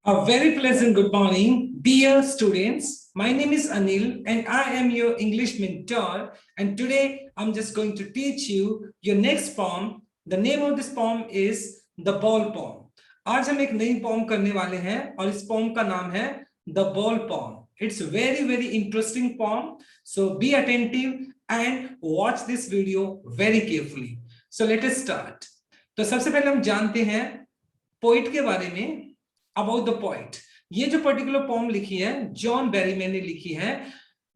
A very pleasant good morning, dear students. My name is Anil and I am your English mentor. And today I'm just going to teach you your next poem. The name of this poem is The Ball Poem. आज हम एक नई poem करने वाले हैं और इस poem का नाम है The Ball Poem. It's very interesting poem. So be attentive and watch this video very carefully. So let us start. तो सबसे पहले हम जानते हैं पोइट के बारे में. अबाउट द पोइट, ये जो पर्टिकुलर पोम लिखी है जॉन बेरीमैन ने लिखी है.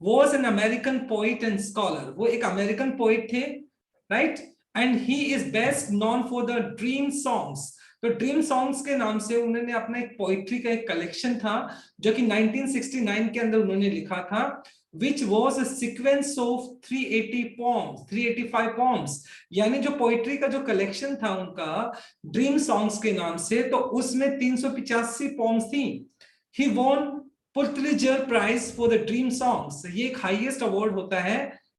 Was an American poet and scholar. वो एक अमेरिकन पोइट थे, right. And he is best known for the Dream songs. तो ड्रीम सॉन्ग्स के नाम से उन्होंने अपना एक पोइट्री का एक कलेक्शन था जो कि 1969 के अंदर उन्होंने लिखा था, which was a sequence of 380 poems, 385 poems. यानी जो पोइट्री का जो कलेक्शन था उनका ड्रीम सॉन्ग्स के नाम से, तो उसमें 385 पोम्स थी. He won Pulitzer prize for the Dream Songs. ये एक हाईएस्ट अवार्ड होता है,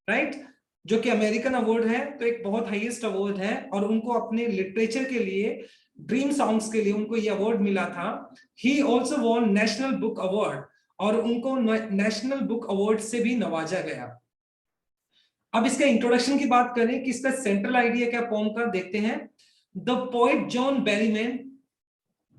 राइट, जो कि अमेरिकन अवार्ड है, तो एक बहुत हाईएस्ट अवार्ड है. और उनको अपने लिटरेचर के लिए, ड्रीम सॉन्ग्स के लिए उनको ये अवार्ड मिला था. He also won national book award और उनको नेशनल बुक अवार्ड से भी नवाजा गया. अब इसका इंट्रोडक्शन की बात करें कि इसका सेंट्रल आइडिया क्या पोम का, देखते हैं. The poet John Berryman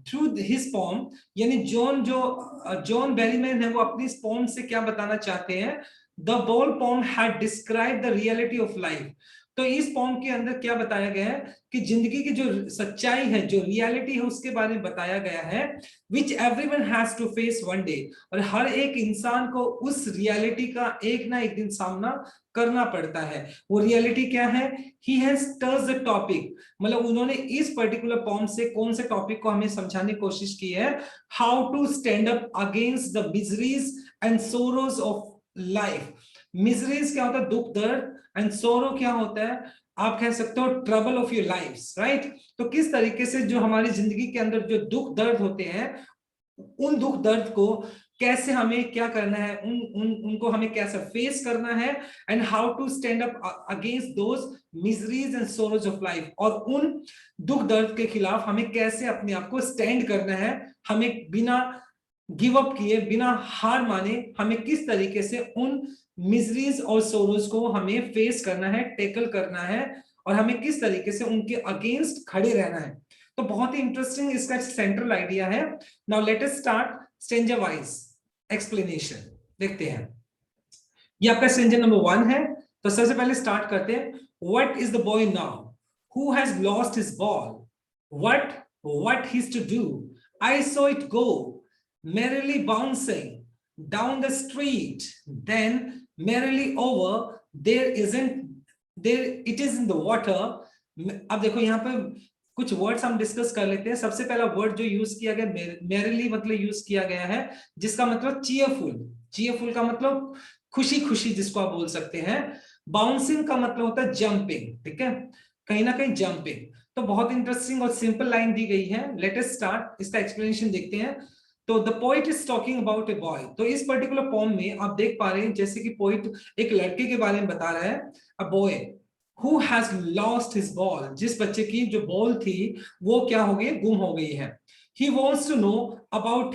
through his poem, यानी जॉन बेरीमैन है वो अपनी इस पोम से क्या बताना चाहते हैं. The Ball Poem had describe the reality of life. तो इस पोम के अंदर क्या बताया गया है कि जिंदगी की जो सच्चाई है, जो रियलिटी है, उसके बारे में बताया गया है. Which everyone has to face one day. और हर एक इंसान को उस रियलिटी का एक ना एक दिन सामना करना पड़ता है. वो रियलिटी क्या है? He has touched the topic. मतलब उन्होंने इस पर्टिकुलर पोम से कौन से टॉपिक को हमें समझाने की कोशिश की है. How to stand up against the miseries and sorrows of life. Miseries क्या होता है? दुख दर्द. एंड सोरो क्या होता है? आप कह सकते हो trouble of your lifes, right. तो किस तरीके से जो हमारी जिंदगी के अंदर जो दुख दर्द होते हैं, उन दुख दर्द को कैसे हमें क्या करना है, उनको हमें कैसे फेस करना है. And how to stand up against those miseries and sorrows of life. और उन दुख दर्द के खिलाफ हमें कैसे अपने आप को स्टैंड करना है. हमें बिना गिव अप किए, बिना हार माने, हमें किस तरीके से उन मिजरीज और सोरोज को हमें फेस करना है, टेकल करना है, और हमें किस तरीके से उनके अगेंस्ट खड़े रहना है. तो बहुत ही इंटरेस्टिंग इसका सेंट्रल आइडिया है. Now let us start stranger wise explanation. देखते हैं. ये आपका स्ट्रेंजर नंबर 1 है. तो सबसे पहले स्टार्ट करते हैं. What is the boy now who has lost his ball. What he is to do. I saw it go merrily bouncing down the street, then merrily over, there it is in the water. अब देखो यहाँ पे कुछ words हम discuss कर लेते हैं. सबसे पहला वर्ड जो यूज किया गया merrily मतलब यूज किया गया है, जिसका मतलब चीयरफुल का मतलब खुशी जिसको आप बोल सकते हैं. बाउंसिंग का मतलब होता है जंपिंग, ठीक है, कहीं ना कहीं जंपिंग. तो बहुत इंटरेस्टिंग और सिंपल लाइन दी गई है. Let us start. इसका एक्सप्लेनेशन देखते हैं. तो the poet is talking about a boy. तो इस पर्टिकुलर पोम में आप देख पा रहे हैं जैसे कि पोइट एक लड़के के बारे में बता रहा है. A boy who has lost his ball. जिस बच्चे की जो बॉल थी वो क्या हो गई, गुम हो गई है. He wants to know about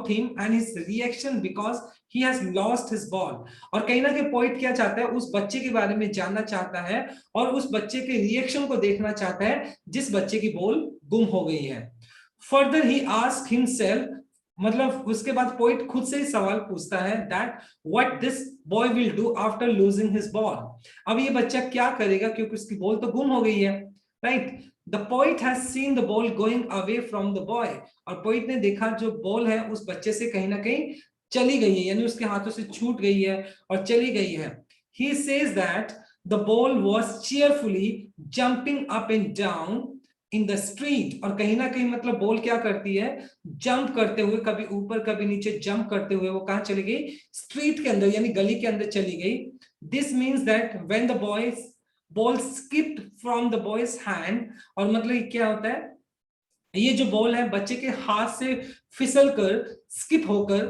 him and his reaction because he has lost his ball. और कहीं ना कहीं पोइट क्या चाहता है, उस बच्चे के बारे में जानना चाहता है और उस बच्चे के रिएक्शन को देखना चाहता है जिस बच्चे की बॉल गुम हो गई है. Further he asked himself, मतलब उसके बाद पोइट खुद से ही सवाल पूछता है that what this boy will do after losing his ball. अब ये बच्चा क्या करेगा क्योंकि उसकी बॉल तो गुम हो गई है, right. The poet has seen the ball going away from the boy. और पोइट ने देखा जो बॉल है उस बच्चे से कहीं ना कहीं चली गई है, यानी उसके हाथों से छूट गई है और चली गई है. He says that the ball was cheerfully jumping up and down in the street. और कहीं ना कहीं मतलब बॉल क्या करती है, जंप करते हुए, कभी ऊपर कभी नीचे जंप करते हुए वो कहां चली गई, स्ट्रीट के अंदर, यानी गली के अंदर चली गई. This means that when the ball skipped from the boys hand. और मतलब क्या होता है, ये जो बॉल है बच्चे के हाथ से फिसल कर, स्किप होकर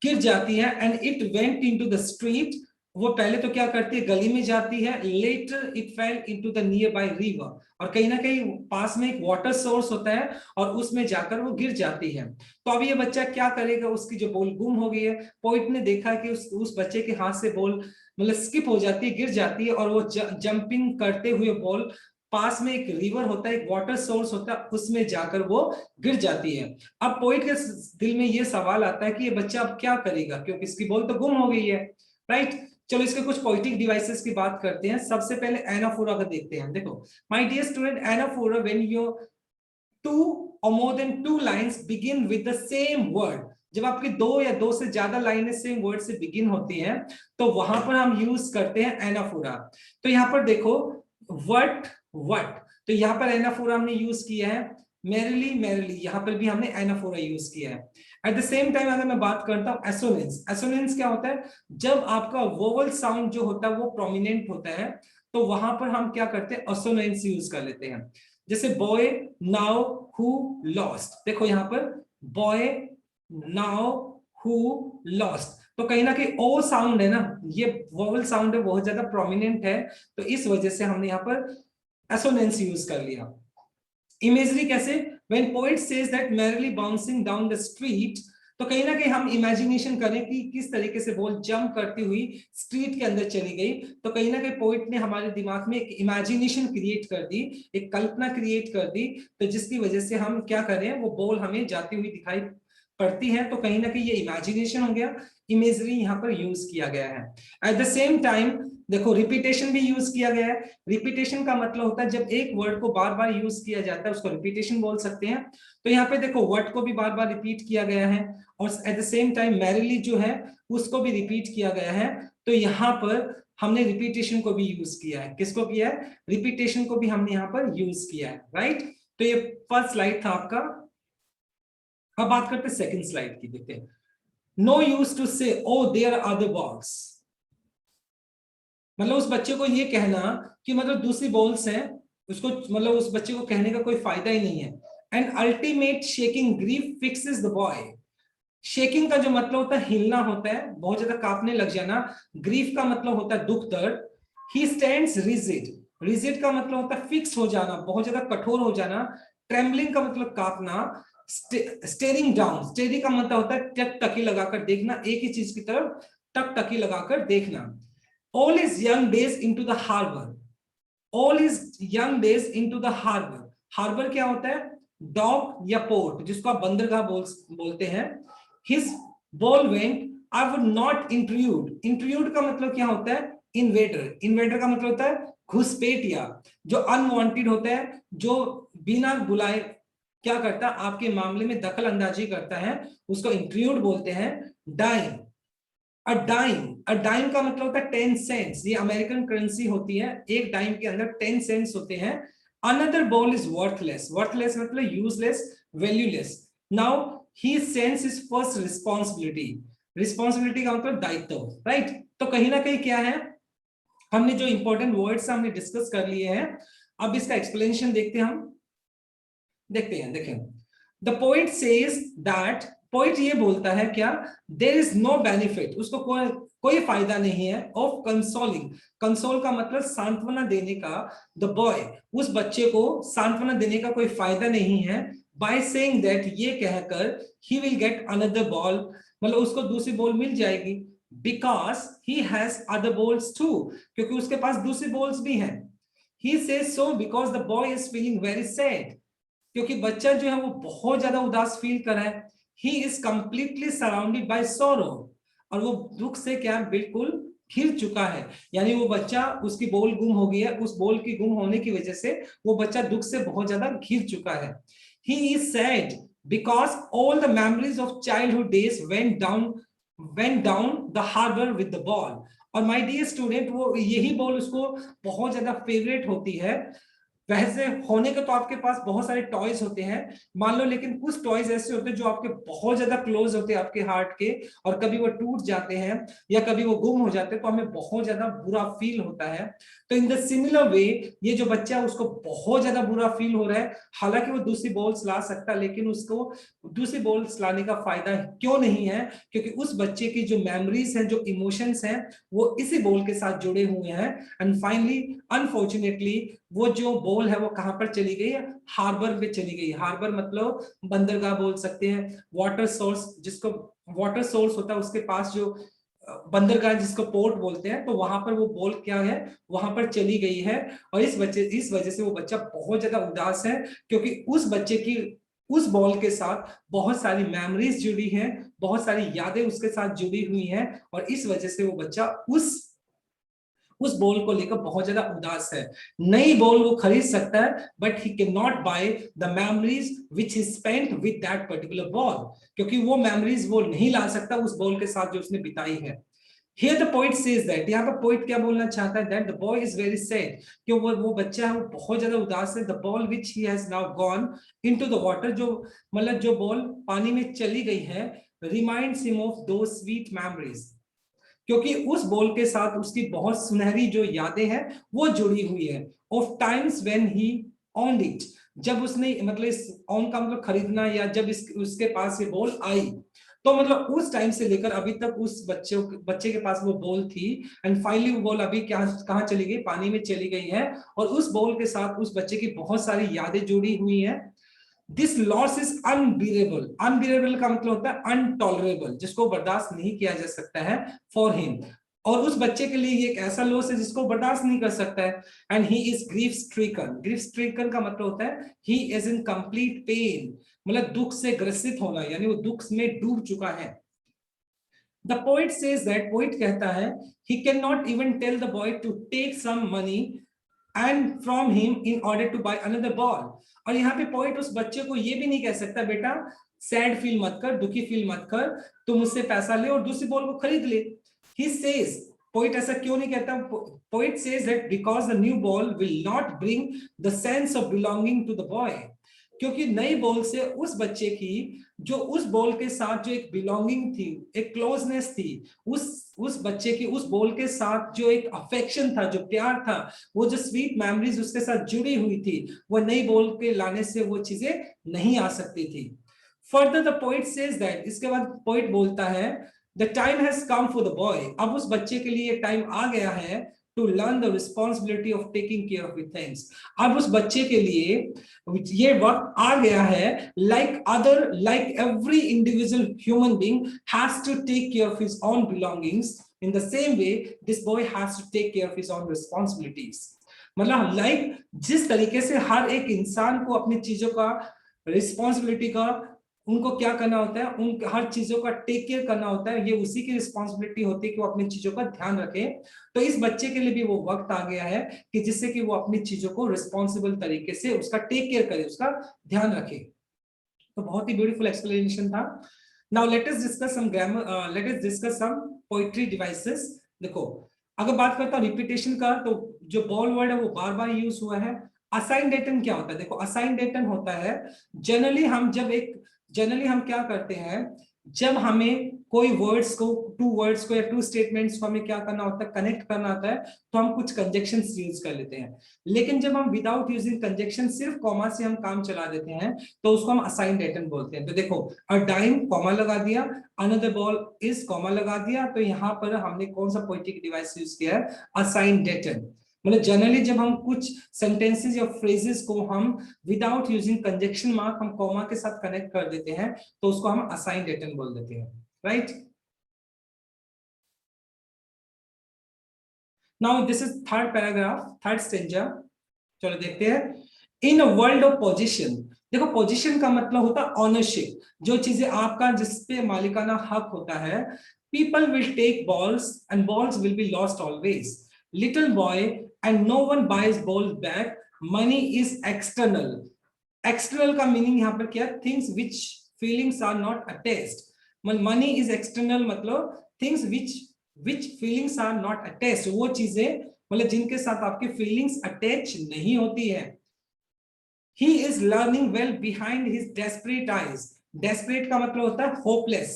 गिर जाती है. And it went into the street. वो पहले तो क्या करती है, गली में जाती है, later it fell into the nearby river, और कहीं ना कहीं पास में एक वाटर सोर्स होता है और उसमें जाकर वो गिर जाती है। तो अब ये बच्चा क्या करेगा, उसकी जो बॉल गुम हो गई है, पोइट ने देखा कि उस बच्चे के हाथ से बॉल मतलब स्किप हो जाती है, गिर जाती है, और वो जंपिंग करते हुए बॉल पास में एक रिवर होता है, एक वाटर सोर्स होता है, उसमें जाकर वो गिर जाती है। अब पोइट के दिल में ये सवाल आता है कि ये बच्चा अब क्या करेगा, क्योंकि इसकी बॉल तो गुम हो गई है, राइट। चलो इसके कुछ पोइटिक डिवाइसेस की बात करते हैं। सबसे पहले एनाफोरा का देखते हैं। देखो, my dear student, anaphora when your two or more than two lines begin with the same word, जब आपकी दो या दो से ज्यादा लाइनें सेम वर्ड से बिगिन होती हैं तो वहां पर हम यूज करते हैं एनाफोरा। तो यहां पर देखो, वट वट, तो यहां पर एनाफोरा हमने यूज किया है। मैरिली मैरिली, यहां पर भी हमने एनाफोरा यूज किया है। एट द सेम टाइम अगर मैं बात करता हूं एसोनेंस, एसोनेंस क्या होता है, जब आपका वोवल साउंड जो होता है वो प्रोमिनेंट होता है तो वहां पर हम क्या करते हैं, एसोनेंस यूज कर लेते हैं। जैसे बॉय नाउ हु लॉस्ट, देखो यहां पर बॉय नाउ हु लॉस्ट, तो कहीं ना कहीं ओ साउंड है ना, ये वोवल साउंड है, बहुत ज्यादा प्रोमिनेंट है, तो इस वजह से हमने यहाँ पर एसोनेंस यूज कर लिया। इमेजरी कैसे, when poet says that merrily bouncing down the street, तो कहीं ना कहीं हम इमेजिनेशन करें कि किस तरीके से बॉल जंप करती हुई स्ट्रीट के अंदर चली गई, तो कहीं ना कहीं पोइट ने हमारे दिमाग में एक इमेजिनेशन क्रिएट कर दी, एक कल्पना क्रिएट कर दी, तो जिसकी वजह से हम क्या करें, वो बॉल हमें जाती हुई दिखाई पड़ती है, तो कहीं ना कहीं ये इमेजिनेशन हो गया, इमेजरी यहाँ पर यूज किया गया है। एट द सेम टाइम देखो, रिपीटेशन भी यूज किया गया है। रिपीटेशन का मतलब होता है जब एक वर्ड को बार बार यूज किया जाता है उसको रिपीटेशन बोल सकते हैं। तो यहाँ पे देखो, वर्ड को भी बार बार रिपीट किया गया है, और at the same time merrily जो है उसको भी रिपीट किया गया है। तो यहाँ पर हमने रिपीटेशन को भी यूज किया है। किसको किया है, रिपीटेशन को भी हमने यहाँ पर यूज किया है, राइट। तो ये फर्स्ट स्लाइड था आपका। अब बात करते हैं सेकंड स्लाइड की, देखते हैं। नो यूज टू से oh there are the balls, मतलब उस बच्चे को ये कहना कि मतलब दूसरी बॉल्स हैं, उसको मतलब उस बच्चे को कहने का कोई फायदा ही नहीं है। And ultimate shaking grief fixes the boy, shaking का जो मतलब होता है हिलना होता है, बहुत ज्यादा कांपने लग जाना। ग्रीफ का मतलब होता है दुख दर्द। ही स्टैंड्स रिजिड, रिजिड का मतलब होता है फिक्स हो जाना, बहुत ज्यादा कठोर हो जाना। ट्रेम्बलिंग का मतलब कांपना। स्टेरिंग डाउन, स्टेरिंग का मतलब होता है टक टकी लगाकर देखना, एक ही चीज की तरफ टक टकी लगाकर देखना। All his young days into the harbour, all his young days into the harbour, harbour क्या होता है, डॉक या पोर्ट, जिसको आप बंदरगाह बोलते हैं। His ball went, I would not intrude, intrude का मतलब क्या होता है, इन्वेडर, इन्वेडर का मतलब होता है घुसपैठिया, जो अनवांटेड होता है, जो बिना बुलाए क्या करता है, आपके मामले में दखल अंदाजी करता है, उसको इंट्रूड बोलते हैं। Dime, a dime, a dime का मतलब होता है 10 सेंट्स, ये अमेरिकन करेंसी होती है, एक डाइम के अंदर 10 सेंट्स होते हैं। Another ball is worthless, worthless मतलब useless, valueless. Now he sense his first responsibility, responsibility का मतलब दायित्व, राइट। तो कहीं ना कहीं क्या है, हमने जो इंपॉर्टेंट वर्ड्स हमने डिस्कस कर लिए हैं, अब इसका एक्सप्लेनेशन देखते हैं हम, देखते हैं। देखें, the poet says that, poet ये बोलता है क्या, देयर इज नो बेनिफिट, उसको कोई फायदा नहीं है, ऑफ कंसोलिंग, कंसोल का मतलब सांत्वना देने का, द बॉय, उस बच्चे को सांत्वना देने का कोई फायदा नहीं है, बाय सेइंग दैट, ये कहकर, he will get another ball, मतलब उसको दूसरी बॉल मिल जाएगी, because he has other balls too, क्योंकि उसके पास दूसरी बॉल्स भी हैं। He says so because the boy is feeling very sad, क्योंकि बच्चा जो है वो बहुत ज्यादा उदास फील कर रहा है। He is completely surrounded by sorrow, और वो दुख से क्या बिल्कुल घिर चुका है, यानी वो बच्चा, उसकी बॉल गुम हो गई है, उस बॉल की गुम होने की वजह से वो बच्चा दुख से बहुत ज्यादा घिर चुका है। He is sad because all the memories of childhood days went down the harbour with the ball, और माय डियर स्टूडेंट, वो यही बॉल उसको बहुत ज्यादा फेवरेट होती है। वैसे होने के तो आपके पास बहुत सारे टॉयज होते हैं मान लो, लेकिन कुछ टॉयज ऐसे होते हैं जो आपके बहुत ज्यादा क्लोज होते हैं आपके हार्ट के, और कभी वो टूट जाते हैं या कभी वो गुम हो जाते हैं तो हमें बहुत ज्यादा बुरा फील होता है। तो इन द सिमिलर वे ये जो बच्चा है उसको बहुत ज्यादा बुरा फील हो रहा है, हालांकि वो दूसरी बॉल्स ला सकता है, लेकिन उसको दूसरी बॉल्स लाने का फायदा क्यों नहीं है, क्योंकि उस बच्चे की जो मेमोरीज हैं, जो इमोशंस हैं, वो इसी बॉल के साथ जुड़े हुए हैं। एंड फाइनली अनफॉर्चुनेटली वो जो बॉल है वो कहां पर चली गई है, हार्बर पे चली गई। हार्बर मतलब बंदरगाह बोल सकते हैं, वाटर सोर्स, जिसको वाटर सोर्स होता है उसके पास जो बंदरगाह जिसको पोर्ट बोलते हैं, तो वहां पर वो बॉल क्या है, वहां पर चली गई है। और इस वजह से वो बच्चा बहुत ज्यादा उदास है, क्योंकि उस बच्चे की उस बॉल के साथ बहुत सारी मेमोरीज जुड़ी हैं, बहुत सारी यादें उसके साथ जुड़ी हुई हैं, और इस वजह से वो बच्चा उस बॉल को लेकर बहुत ज्यादा उदास है। नई बॉल वो खरीद सकता है, but he can not by the memories which he spent with that particular ball, क्योंकि वो मेमोरीज वो नहीं ला सकता उस बॉल के साथ जो उसने बिताई है। Here the poet says that, यहाँ पर पोइट क्या बोलना चाहता है, that the boy is very sad, कि वो बच्चा है वो बहुत ज्यादा उदास है। The ball which he has now gone into the water, जो मतलब जो बॉल पानी में चली गई है, reminds him of those sweet memories, क्योंकि उस बॉल के साथ उसकी बहुत सुनहरी जो यादें हैं वो जुड़ी हुई है। Of times when he owned it, जब उसने मतलब इस ऑन का मतलब खरीदना, या जब उसके पास ये बॉल आई, तो मतलब उस टाइम से लेकर अभी तक उस बच्चे के पास वो बॉल थी। एंड फाइनली वो बॉल अभी क्या कहाँ चली गई, पानी में चली गई है, और उस बॉल के साथ उस बच्चे की बहुत सारी यादें जुड़ी हुई हैं। This loss is unbearable, unbearable का मतलब होता है अनटॉलरेबल, जिसको बर्दाश्त नहीं किया जा सकता है फॉर हिम, और उस बच्चे के लिए ये एक ऐसा लॉस है जिसको बर्दाश्त नहीं कर सकता है। And he is grief stricken, grief stricken का मतलब होता है he is in complete pain, मतलब दुख से ग्रसित होना, यानी वो दुख में डूब चुका है। The poet says that, poet कहता है, he can not even tell the boy to take some money and from him in order to buy another ball. और यहाँ पे पोइट उस बच्चे को ये भी नहीं कह सकता, बेटा सैड फील मत कर, दुखी फील मत कर, तुम मुझसे पैसा ले और दूसरी बॉल को खरीद ले। ही सेज, पोइट ऐसा क्यों नहीं कहता, poet says that because the new ball will not bring the sense of belonging to the boy, क्योंकि नई बॉल से उस बच्चे की जो उस बॉल के साथ जो एक बिलोंगिंग थी, एक क्लोजनेस थी, उस बच्चे की उस बॉल के साथ जो एक अफेक्शन था, जो प्यार था, वो जो स्वीट मेमोरीज उसके साथ जुड़ी हुई थी, वो नई बॉल के लाने से वो चीजें नहीं आ सकती थी। Further the poet says that, इसके बाद पोइट बोलता है, the time has come for the boy, अब उस बच्चे के लिए टाइम आ गया है to learn the responsibility of taking care of things, अब उस बच्चे के लिए ये वक्त आ गया है, like every individual human being has to take care of his own belongings, in the same way this boy has to take care of his own responsibilities। मतलब लाइक जिस तरीके से हर एक इंसान को अपनी चीजों का रिस्पॉन्सिबिलिटी का, उनको क्या करना होता है, उन हर चीजों का टेक केयर करना होता है, ये उसी की रिस्पॉन्सिबिलिटी होती है कि वो अपनी चीजों का ध्यान रखे। तो इस बच्चे के लिए भी वो वक्त आ गया है कि जिससे कि वो अपनी चीजों को रिस्पॉन्सिबल तरीके से उसका टेक केयर करे, उसका ध्यान रखे। तो बहुत ही ब्यूटीफुल एक्सप्लेनेशन था। Now let us discuss some grammar, let us discuss some poetry devices. देखो अगर बात करता हूं रिपीटेशन का, तो जो बॉल वर्ड है वो बार बार यूज हुआ है। असाइन डेटन क्या होता है, देखो असाइन डेटन होता है जनरली हम क्या करते हैं, जब हमें कोई वर्ड्स को या टू स्टेटमेंट्स को हमें क्या करना होता है, कनेक्ट करना होता है, तो हम कुछ कंजक्शंस यूज कर लेते हैं। लेकिन जब हम विदाउट यूजिंग कंजक्शन सिर्फ कॉमा से हम काम चला देते हैं, तो उसको हम असाइन डेटन बोलते हैं। तो देखो अ डाइम कॉमा लगा दिया, अनदर बॉल इज कॉमा लगा दिया, तो यहाँ पर हमने कौन सा पोएटिक डिवाइस यूज किया है, असाइन डेटन। मतलब जनरली जब हम कुछ सेंटेंसेस या फ्रेजेस को हम विदाउट यूजिंग कंजक्शन मार्क हम कॉमा के साथ कनेक्ट कर देते हैं, तो उसको हम असाइन डेटन बोल देते हैं, right. Now this is third paragraph, third stanza. चलो देखते हैं। इन अ वर्ल्ड ऑफ पोजीशन, देखो पोजीशन का मतलब होता है ऑनरशिप, जो चीजें आपका जिसपे मालिकाना हक होता है। People will take balls and balls will be lost always, little boy and no one buys ball back, money is external. External का मीनिंग यहाँ पर क्या, things which feelings are not attached. Money is external मतलब things which feelings are not attached, वो चीजें मतलब जिनके साथ आपकी फीलिंग्स अटैच नहीं होती है। He is learning well behind his desperate eyes, desperate का मतलब होता है होपलेस,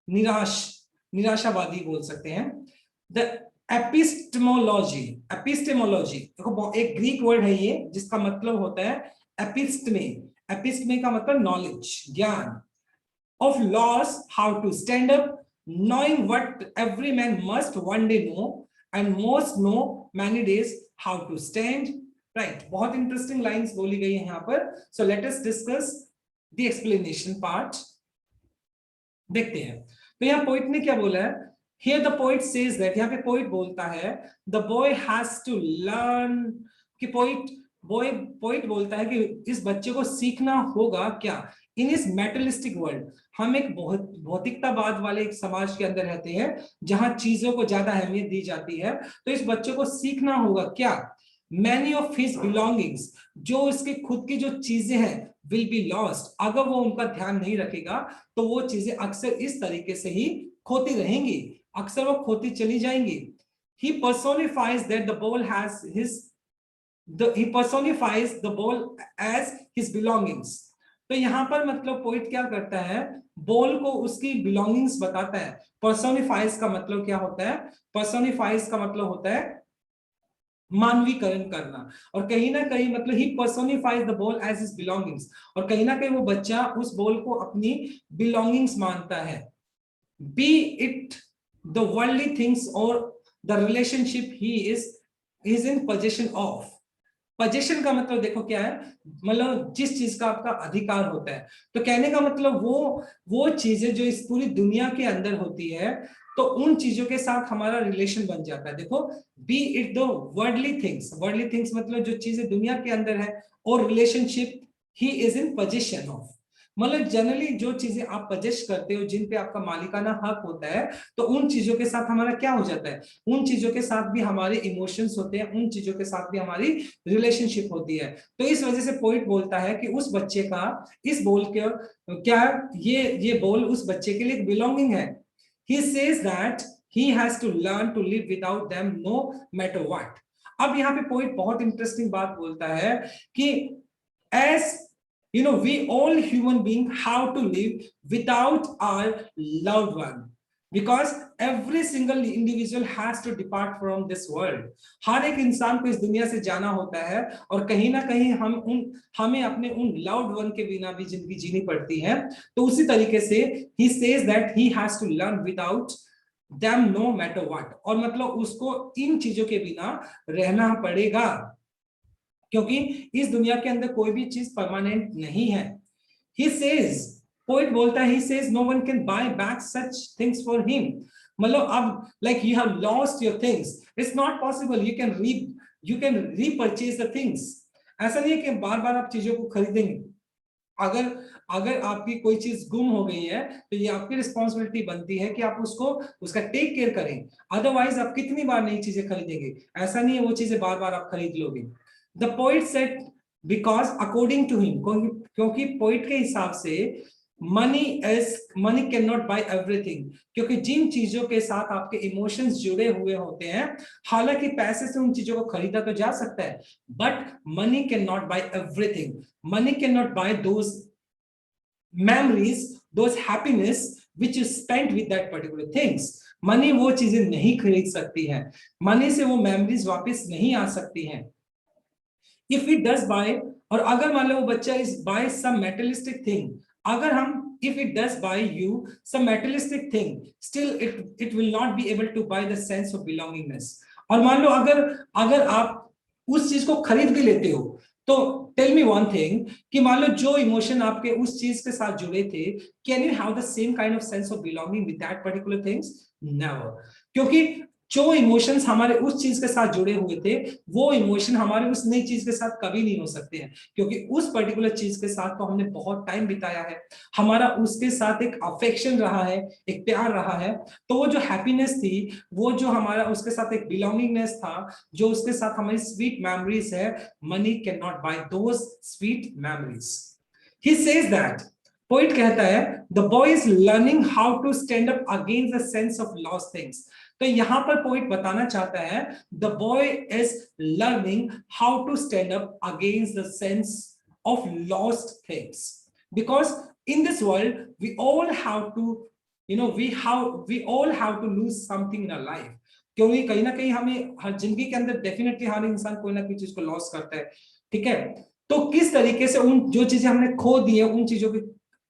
निराशावादी बोल सकते हैं। The एपिस्टेमोलॉजी, एपिस्टेमोलॉजी देखो एक ग्रीक वर्ड है ये जिसका मतलब होता है एपिस्टमे। एपिस्टमे का मतलब नॉलेज, ज्ञान। Of loss, how to stand up, knowing what every man must one day know and most know many days how to stand, right? बहुत इंटरेस्टिंग लाइंस बोली गई है यहाँ पर। So let us discuss the explanation part. देखते हैं तो यहाँ पोइट ने क्या बोला है। Here the poet says that, यहाँ पे पोइट बोलता है the boy has to learn, कि पोइट बोलता है कि इस बच्चे को सीखना होगा क्या। इन इस मेटलिस्टिक वर्ल्ड, हम एक बहुत भौतिकतावाद वाले एक समाज के अंदर रहते हैं जहां चीजों को ज्यादा अहमियत दी जाती है। तो इस बच्चे को सीखना होगा क्या, मैनी ऑफ हिज बिलोंगिंग्स, जो उसके खुद की जो चीजें हैं विल बी लॉस्ट, अगर वो उनका ध्यान नहीं रखेगा तो वो चीजें अक्सर इस तरीके से ही खोती रहेंगी, अक्सर वो खोती चली जाएंगी। He personifies that the ball has his he personifies the ball as his belongings। तो यहां पर मतलब पोइट क्या करता है, बॉल को उसकी बिलोंगिंग्स बताता है। पर्सोनिफाइज का मतलब क्या होता है, पर्सोनिफाइज का मतलब होता है मानवीकरण करना, और कहीं ना कहीं मतलब he personifies the ball as his belongings, और कहीं ना कहीं वो बच्चा उस बॉल को अपनी बिलोंगिंग्स मानता है। Be it the worldly things or the relationship he is in possession of. Possession का मतलब देखो क्या है, मतलब जिस चीज का आपका अधिकार होता है। तो कहने का मतलब वो चीजें जो इस पूरी दुनिया के अंदर होती है, तो उन चीजों के साथ हमारा रिलेशन बन जाता है। देखो B it the worldly things, worldly things मतलब जो चीजें दुनिया के अंदर है, और relationship he is in possession of, मतलब जनरली जो चीजें आप पजेस्ट करते हो, जिन पे आपका मालिकाना हक होता है, तो उन चीजों के साथ हमारा क्या हो जाता है, उन चीजों के साथ भी हमारे इमोशंस होते हैं, उन चीजों के साथ भी हमारी रिलेशनशिप होती है। तो इस वजह से पोइट बोलता है कि उस बच्चे का इस बोल के क्या, ये बोल उस बच्चे के लिए एक बिलोंगिंग है। He says that he has to learn to live without them no matter what. अब यहाँ पे पोइट बहुत इंटरेस्टिंग बात बोलता है कि as we all human beings have to live without our loved one, because every single individual has to depart from this world। हर एक इंसान को इस दुनिया से जाना होता है, और कहीं ना कहीं हमें अपने उन लव्ड वन के बिना भी जिंदगी जीनी पड़ती है। तो उसी तरीके से he says that he has to learn without them no matter what, और मतलब उसको इन चीजों के बिना रहना पड़ेगा, क्योंकि इस दुनिया के अंदर कोई भी चीज परमानेंट नहीं है। He says, पोइट बोलता है, he says no one can buy back such things for him। मतलब अब like you have lost your things, it's not possible you can repurchase the things। ऐसा नहीं है कि बार बार आप चीजों को खरीदेंगे। अगर आपकी कोई चीज गुम हो गई है तो ये आपकी रिस्पॉन्सिबिलिटी बनती है कि आप उसका टेक केयर करें, अदरवाइज आप कितनी बार नई चीजें खरीदेंगे, ऐसा नहीं है वो चीजें बार बार आप खरीद लोगे। The poet said because according to him, क्योंकि पोइट के हिसाब से money cannot buy everything, क्योंकि जिन चीजों के साथ आपके इमोशंस जुड़े हुए होते हैं, हालांकि पैसे से उन चीजों को खरीदा तो जा सकता है, but money can not buy everything. Money can not buy those memories, those happiness which you spent with that particular things। Money वो चीजें नहीं खरीद सकती है, मनी से वो मेमोरीज वापस नहीं आ सकती हैं। If it does buy, और अगर मान लो वो बच्चा is buy some materialistic thing, अगर हम if it does buy you some materialistic thing, still it will not be able to buy the sense of belongingness। और मान लो अगर आप उस चीज को खरीद भी लेते हो, तो टेल मी वन थिंग, कि मान लो जो इमोशन आपके उस चीज के साथ जुड़े थे, can you have the same kind of sense of belonging with that particular things? Never. क्योंकि जो इमोशंस हमारे उस चीज के साथ जुड़े हुए थे, वो इमोशन हमारे उस नई चीज के साथ कभी नहीं हो सकते हैं, क्योंकि उस पर्टिकुलर चीज के साथ तो हमने बहुत टाइम बिताया है, हमारा उसके साथ एक अफेक्शन रहा है, एक प्यार रहा है। तो वो जो हैप्पीनेस थी, वो जो हमारा उसके साथ एक बिलोंगिंगनेस था, जो उसके साथ हमारी स्वीट मेमोरीज है, money can not buy those sweet memories. He says that, poet कहता है, the boy is learning how to stand up against the sense of lost things. तो यहां पर पोइट बताना चाहता है, the boy is learning how to stand up against the sense of lost things, because in this world we all have to we all have to lose something in our life। क्योंकि कहीं ना कहीं हमें हर जिंदगी के अंदर definitely हर इंसान कोई ना कोई चीज को लॉस करता है, ठीक है। तो किस तरीके से उन जो चीजें हमने खो दी है उन चीजों के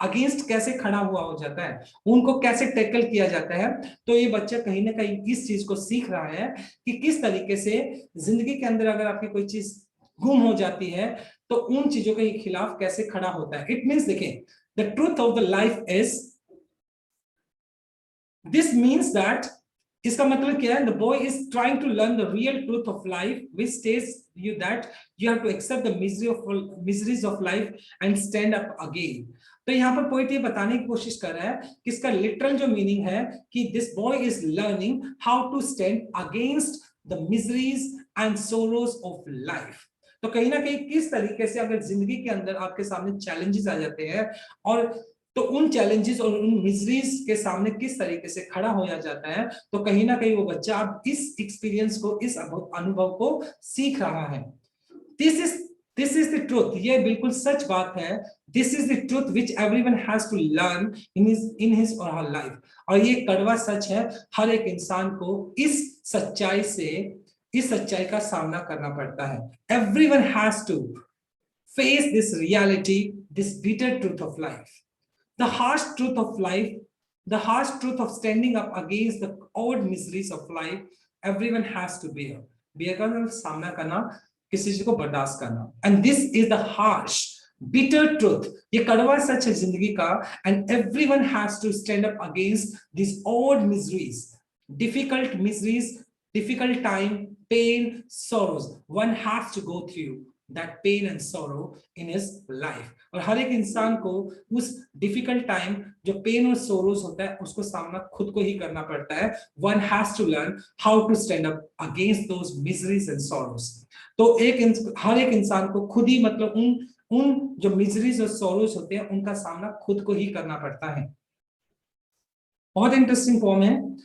अगेंस्ट कैसे खड़ा हुआ हो जाता है, उनको कैसे टैकल किया जाता है। तो ये बच्चा कहीं ना कहीं इस चीज को सीख रहा है कि किस तरीके से जिंदगी के अंदर अगर आपकी कोई चीज गुम हो जाती है तो उन चीजों के खिलाफ कैसे खड़ा होता है। इट मीन्स देखें, the truth of the life is, this means that, इसका मतलब क्या है, the boy is trying to learn the real truth of life which stage you that you have to accept the miseries of life and stand up again. तो यहाँ पर poet ये बताने की कोशिश कर रहा है कि इसका लिटरल जो मीनिंग है कि this boy is learning how to stand against the miseries and sorrows of life. तो कहीं ना कहीं किस तरीके से अगर जिंदगी के अंदर आपके सामने चैलेंजेस आ जाते हैं और तो उन चैलेंजेस और उन मिजरीज के सामने किस तरीके से खड़ा हो जाता है, तो कहीं ना कहीं वो बच्चा अब इस एक्सपीरियंस को, इस अनुभव को सीख रहा है। दिस इज द ट्रूथ, ये बिल्कुल सच बात है। This is the truth which everyone has to learn in his or her life. और ये कड़वा सच है, हर एक इंसान को इस सच्चाई का सामना करना पड़ता है। Everyone has to face this reality, this bitter truth of life, the harsh truth of life, the harsh truth of standing up against the odd miseries of life. Everyone has to bear का सामना करना, किसी चीज को बर्दाश्त करना। And this is the harsh bitter truth, ये कड़वा सच है जिंदगी का। And everyone has to stand up against these odd miseries, difficult time, pain, sorrows. One has to go through that pain and sorrow in his life. और हर एक इंसान को उस डिफिकल्ट टाइम, जो पेन और सोरोज होता है, उसको सामना खुद को ही करना पड़ता है। One has to learn how to stand up against those miseries and sorrows. तो हर एक इंसान को खुद ही, मतलब उन जो मिजरीज और सोरोज होते हैं उनका सामना खुद को ही करना पड़ता है। बहुत इंटरेस्टिंग फॉर्म है।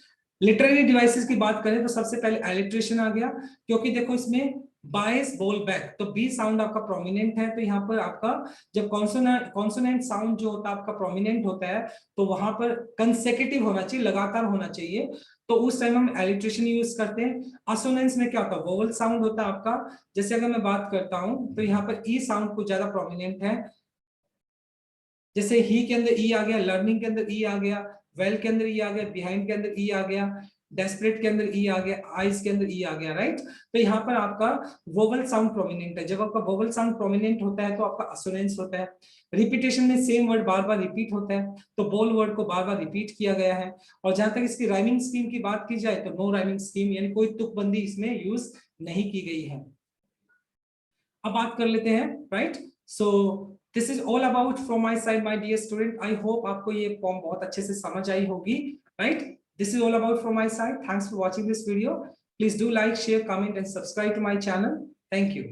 लिटरेरी डिवाइसेस की बात करें तो सबसे पहले एलिट्रेशन आ गया, क्योंकि देखो इसमें बाइस बोल बैक, तो बी साउंड आपका प्रोमिनेंट है, तो यहाँ पर आपका जब कॉन्सोनेंट साउंड जो होता है आपका प्रोमिनेंट होता है, तो वहां पर कंसेक्यूटिव होना चाहिए, लगातार होना चाहिए, तो उस टाइम हम एलिट्रेशन यूज करते हैं। असोनेंस में क्या होता है, वोवल साउंड होता है आपका। जैसे अगर मैं बात करता हूं तो यहाँ पर ई साउंड कुछ ज्यादा प्रोमिनेंट है, जैसे ही के अंदर ई आ गया, लर्निंग के अंदर ई आ गया, वेल के अंदर ई आ गया, बिहाइंड के अंदर ई आ गया, डेस्परेट के अंदर ई आ गया, आइज के अंदर ई आ गया, राइट। तो यहाँ पर आपका वोवल साउंड प्रोमिनेंट है। जब आपका वोवल साउंड प्रोमिनेंट होता है तो आपका असोनेंस होता है। रिपीटेशन में सेम वर्ड बार बार रिपीट होता है, तो बोल वर्ड को बार बार रिपीट किया गया है। और जहां तक इसकी राइमिंग स्कीम की बात की जाए तो नो राइमिंग स्कीम, यानी कोई तुकबंदी इसमें यूज नहीं की गई है। अब बात कर लेते हैं, right. So this is all about from my side my dear student. I hope आपको ये फॉर्म बहुत अच्छे से समझ आई होगी, right. This is all about from my side. Thanks for watching this video. Please do like, share, comment, and subscribe to my channel. Thank you.